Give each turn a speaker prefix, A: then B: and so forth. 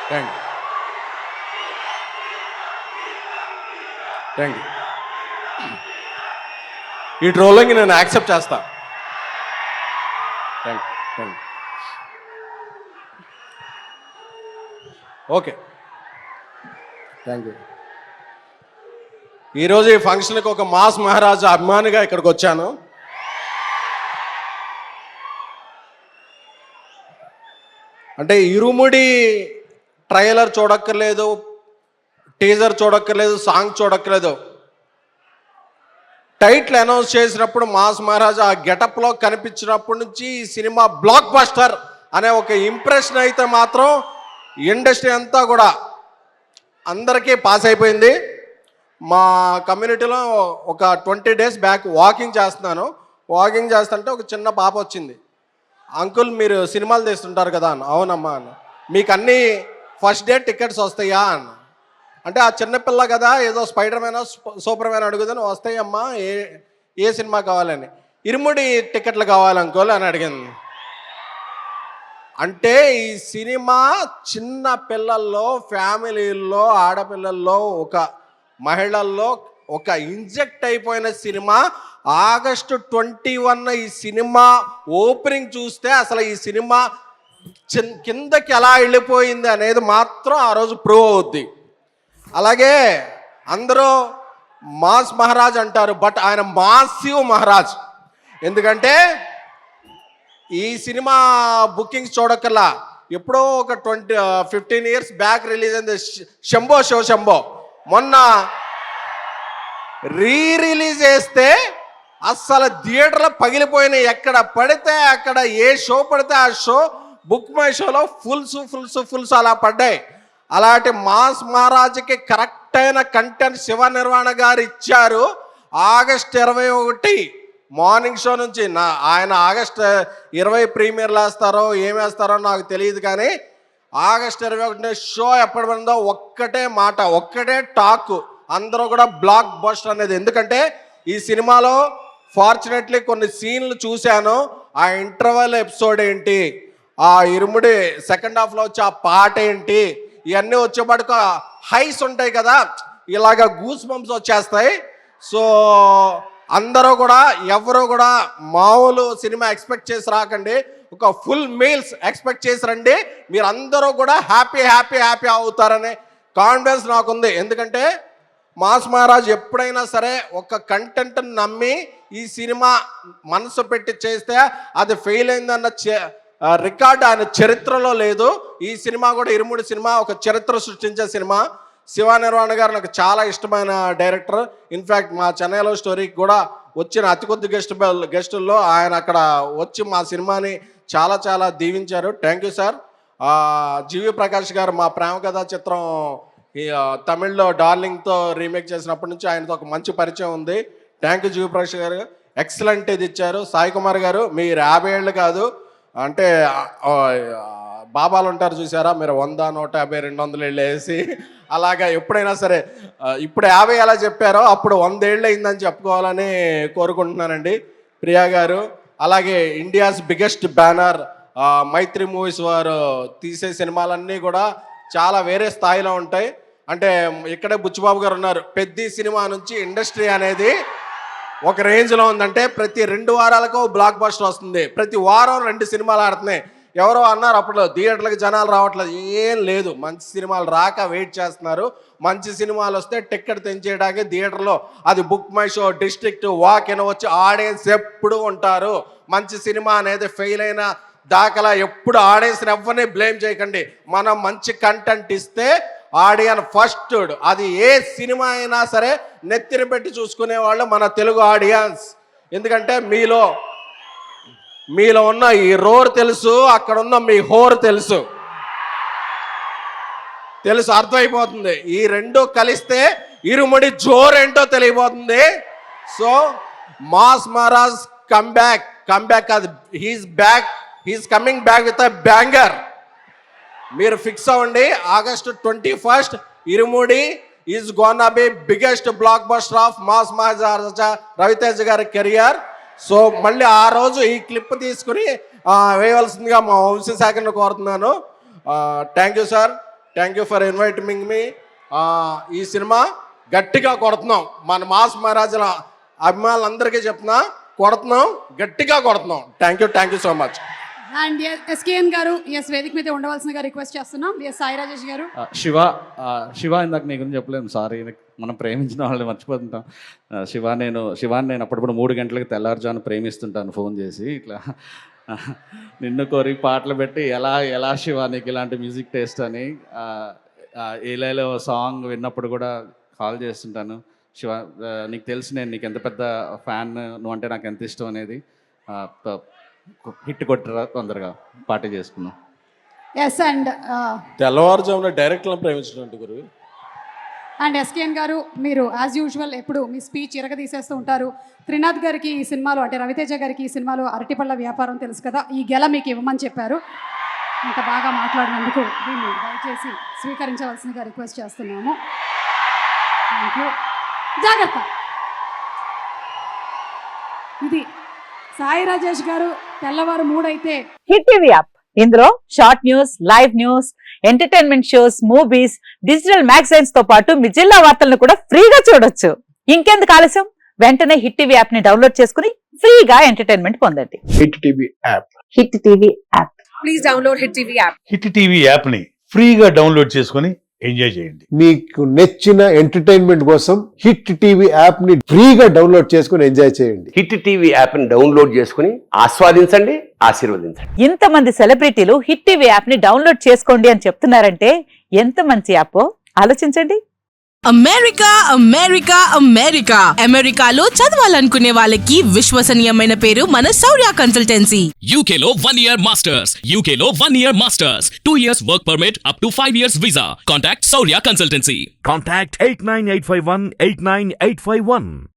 A: Thank you, thank you. ఈ trolling నేను accept చేస్తా. Thank you, thank you. Okay, thank you. ఈరోజు ఈ ఫంక్షన్కి ఒక మాస్ మహారాజా అభిమానిగా ఇక్కడికి వచ్చాను. అంటే ఇరుముడి ట్రైలర్ చూడక్కర్లేదు, టీజర్ చూడక్కర్లేదు, సాంగ్ చూడక్కర్లేదు. టైటిల్ అనౌన్స్ చేసినప్పుడు మాస్ మహారాజా ఆ గెటప్లో కనిపించినప్పటి నుంచి ఈ సినిమా బ్లాక్ బస్టర్ అనే ఒక ఇంప్రెషన్ అయితే మాత్రం ఇండస్ట్రీ అంతా కూడా అందరికీ పాస్ అయిపోయింది. మా కమ్యూనిటీలో ఒక 20 days బ్యాక్ వాకింగ్ చేస్తున్నాను. వాకింగ్ చేస్తుంటే ఒక చిన్న పాప వచ్చింది. అంకుల్ మీరు సినిమాలు తీస్తుంటారు కదా అన్న. అవునమ్మా అన్న. మీకు అన్నీ ఫస్ట్ డే టికెట్స్ వస్తాయా అన్న. అంటే ఆ చిన్నపిల్ల కదా, ఏదో స్పైడర్ మ్యాన్ సూపర్ మ్యాన్ అడుగుదని వస్తాయమ్మా, ఏ సినిమా కావాలని. ఇరుముడి టికెట్లు కావాలి అంకుల్ అని అడిగింది. అంటే ఈ సినిమా చిన్న పిల్లల్లో, ఫ్యామిలీల్లో, ఆడపిల్లల్లో, ఒక మహిళల్లో ఒక ఇంజెక్ట్ అయిపోయిన సినిమా. August 21 ఈ సినిమా ఓపెనింగ్ చూస్తే అసలు ఈ సినిమా కిందకి ఎలా వెళ్ళిపోయింది అనేది మాత్రం ఆ రోజు ప్రూవ్ అవుద్ది. అలాగే అందరూ మాస్ మహారాజ్ అంటారు, బట్ ఆయన మాసివ్ మహారాజ్. ఎందుకంటే ఈ సినిమా బుకింగ్స్ చూడక్కర్లా, ఎప్పుడో ఒక 15 years బ్యాక్ రిలీజ్ అయింది శంభో శివ శంభో. మొన్న రిలీజ్ చేస్తే అస్సలు థియేటర్లో పగిలిపోయినాయి. ఎక్కడ పడితే అక్కడ, ఏ షో పడితే ఆ షో, బుక్ మై షోలో ఫుల్స్ అలా పడ్డాయి. అలాంటి మాస్ మహారాజ్కి కరెక్ట్ అయిన కంటెంట్ శివ నిర్వాణ గారు ఇచ్చారు. August 21 మార్నింగ్ షో నుంచి ఆయన August 20 ప్రీమియర్లు వేస్తారో ఏమేస్తారో నాకు తెలియదు, కానీ August 21 షో ఎప్పటి పడిందో ఒక్కటే మాట, ఒక్కటే టాక్, అందరూ కూడా బ్లాక్ బస్టర్ అనేది. ఎందుకంటే ఈ సినిమాలో ఫార్చునేట్లీ కొన్ని సీన్లు చూశాను. ఆ ఇంటర్వెల్ ఎపిసోడ్ ఏంటి, ఆ ఇరుముడి సెకండ్ హాఫ్లో వచ్చి ఆ పాట ఏంటి, ఇవన్నీ వచ్చేపాటుకు హైస్ ఉంటాయి కదా, ఇలాగ గూస్ బంప్స్ వచ్చేస్తాయి. సో అందరూ కూడా, ఎవరు కూడా మామూలు సినిమా ఎక్స్పెక్ట్ చేసి రాకండి, ఒక ఫుల్ మీల్స్ ఎక్స్పెక్ట్ చేసి రండి. మీరు అందరూ కూడా హ్యాపీ అవుతారనే కాన్ఫిడెన్స్ నాకుంది. ఎందుకంటే మాస్ మహారాజ్ ఎప్పుడైనా సరే ఒక కంటెంట్ నమ్మి ఈ సినిమా మనసు పెట్టి చేస్తే అది ఫెయిల్ అయిందన్న రికార్డు ఆయన చరిత్రలో లేదు. ఈ సినిమా కూడా, ఇరుముడి సినిమా ఒక చరిత్ర సృష్టించే సినిమా. శివ నిర్వాణ గారు నాకు చాలా ఇష్టమైన డైరెక్టర్. ఇన్ఫ్యాక్ట్ మా చెన్నైలో స్టోరీకి కూడా వచ్చిన అతి కొద్ది గెస్టుల్లో ఆయన అక్కడ వచ్చి మా సినిమాని చాలా దీవించారు. Thank you sir. G V Prakash గారు మా ప్రేమ కథా చిత్రం తమిళ్లో డార్లింగ్తో రీమేక్ చేసినప్పటి నుంచి ఆయనతో ఒక మంచి పరిచయం ఉంది. థ్యాంక్ యూ జీవి ప్రకాష్ గారు, ఎక్సలెంట్ ఇది ఇచ్చారు. సాయి కుమార్ గారు మీరు 50 ఏళ్ళు కాదు, అంటే బాబాలు ఉంటారు చూసారా, మీరు 100, 150, 200 ఏళ్ళు వేసి అలాగా ఎప్పుడైనా సరే ఇప్పుడు 50 ఎలా చెప్పారో అప్పుడు 100 ఏళ్ళు అయిందని చెప్పుకోవాలని కోరుకుంటున్నానండి. ప్రియా గారు, అలాగే ఇండియాస్ బిగ్గెస్ట్ బ్యానర్ మైత్రి మూవీస్ వారు తీసే సినిమాలన్నీ కూడా చాలా వేరే స్థాయిలో ఉంటాయి. అంటే ఇక్కడే బుచ్చిబాబు గారు ఉన్నారు. పెద్ద సినిమా నుంచి ఇండస్ట్రీ అనేది ఒక రేంజ్లో ఉందంటే ప్రతి 2 వారాలకు బ్లాక్ బస్టర్ వస్తుంది, ప్రతి వారం 2 సినిమాలు ఆడుతున్నాయి. ఎవరో అన్నారు అప్పుడు థియేటర్లకు జనాలు రావట్లేదు, ఏం లేదు, మంచి సినిమాలు రాక వెయిట్ చేస్తున్నారు. మంచి సినిమాలు వస్తే టికెట్ తెంచేయడానికి థియేటర్లో, అది book my show, district, walk in వచ్చి ఆడియన్స్ ఎప్పుడు ఉంటారు. మంచి సినిమా అనేది ఫెయిల్ అయిన దాఖలా ఎప్పుడు ఆడియన్స్ని ఎవరిని బ్లేమ్ చేయకండి. మనం మంచి కంటెంట్ ఇస్తే ఆడియన్ ఫస్ట్, అది ఏ సినిమా అయినా సరే నెత్తిని పెట్టి చూసుకునేవాళ్ళు మన తెలుగు ఆడియన్స్. ఎందుకంటే మీలో ఉన్న ఈ రోర్ తెలుసు, అక్కడ ఉన్న మీ హోర్ తెలుసు, అర్థమైపోతుంది. ఈ రెండు కలిస్తే ఇరుముడి జోరేంటో తెలియబోతుంది. సో మాస్ మహారాజ్ కమ్బ్యాక్ అది, he's coming back with a banger. మీరు ఫిక్స్ అవ్వండి. August 21 Irumudi is gonna be biggest blockbuster of mass Maharaja Ravi Teja గారి కెరియర్. సో మళ్ళీ ఆ రోజు ఈ క్లిప్ తీసుకుని వేయవలసిందిగా మా వంశీ శాఖను కోరుతున్నాను. Thank you sir. Thank you for inviting me. ఈ సినిమా గట్టిగా కొడుతున్నాం, మన మాస్ మహారాజుల అభిమానులందరికీ చెప్తున్నా, కొడుతున్నాం, గట్టిగా కొడుతున్నాం. Thank you so much.
B: And SKN గారు వేదిక మీద ఉండవలసిందిగా రిక్వెస్ట్ చేస్తున్నాం. సాయి రాజేష్ గారు.
C: శివ ఇందాక నీ గురించి చెప్పలేము, సారీ, మనం ప్రేమించిన వాళ్ళని మర్చిపోతుంటాం. శివాని నేను అప్పుడప్పుడు 3 గంటలకు తెల్లారుజాను ప్రేమిస్తుంటాను ఫోన్ చేసి, ఇట్లా నిన్ను కోరి పాటలు పెట్టి ఎలా శివ నీకు ఇలాంటి మ్యూజిక్ టేస్ట్ అని ఏలేలో సాంగ్ విన్నప్పుడు కూడా కాల్ చేస్తుంటాను. శివ నీకు తెలుసు నేను నీకు ఎంత పెద్ద ఫ్యాన్, నువ్వు అంటే నాకు ఎంత ఇష్టం అనేది. హిట్ కొట్టరా తొందరగా పార్టీ చేసుకున్నాం.
B: ఎస్ అండ్
A: తెల్లవారుజామున డైరెక్ట్లను ప్రేమించినట్టు గురు.
B: అండ్ ఎస్కేఎన్ గారు, మీరు యాజ్ యూజువల్ ఎప్పుడు మీ స్పీచ్ తీసేస్తూ ఉంటారు. త్రినాథ్ గారికి ఈ సినిమాలో, అంటే రవితేజ గారికి ఈ సినిమాలో అరటిపళ్ళ వ్యాపారం తెలుసు కదా, ఈ గెల మీకు ఇవ్వమని చెప్పారు. ఇంత బాగా మాట్లాడినందుకు దీన్ని దయచేసి స్వీకరించవలసిందిగా రిక్వెస్ట్ చేస్తున్నాము. Thank you. జాగ్రత్త. ఇది సాయి రాజేష్ గారు తెల్లవారు 3 అయితే
D: హిట్ టీవీ యాప్. ఇందులో short news, live news, entertainment shows, movies, digital magazines తో పాటు మీ జిల్లా వార్తలను కూడా ఫ్రీగా చూడొచ్చు. ఇంకెందుకు ఆలస్యం, వెంటనే హిట్ టీవీ యాప్ ని డౌన్లోడ్ చేసుకుని ఫ్రీగా ఎంటర్టైన్మెంట్ పొందండి.
E: Hit TV app.
D: Hit TV app.
B: Please download hit TV app.
E: Hit TV app ని ఫ్రీగా డౌన్లోడ్ చేసుకొని ఎంజాయ్ చేయండి.
F: మీకు నచ్చిన ఎంటర్టైన్మెంట్ కోసం హిట్ టీవీ యాప్ ని ఫ్రీగా డౌన్లోడ్ చేసుకొని ఎంజాయ్ చేయండి.
G: హిట్ టీవీ యాప్ ని డౌన్లోడ్ చేసుకుని ఆస్వాదించండి, ఆశీర్వదించండి.
D: ఇంతమంది సెలబ్రిటీలు హిట్ టీవీ యాప్ ని డౌన్లోడ్ చేసుకోండి అని చెప్తున్నారంటే ఎంత మంచి యాప్ ఆలోచించండి.
H: అమెరికాలో చదవాలనుకునే వాళ్ళకి విశ్వసనీయమైన పేరు మన శౌర్య కన్సల్టెన్సీ.
I: UK లో 1 year masters. UK లో 1 year masters. 2 years work permit up to 5 years visa. Contact Saurya Consultancy.
J: Contact 89851 89851.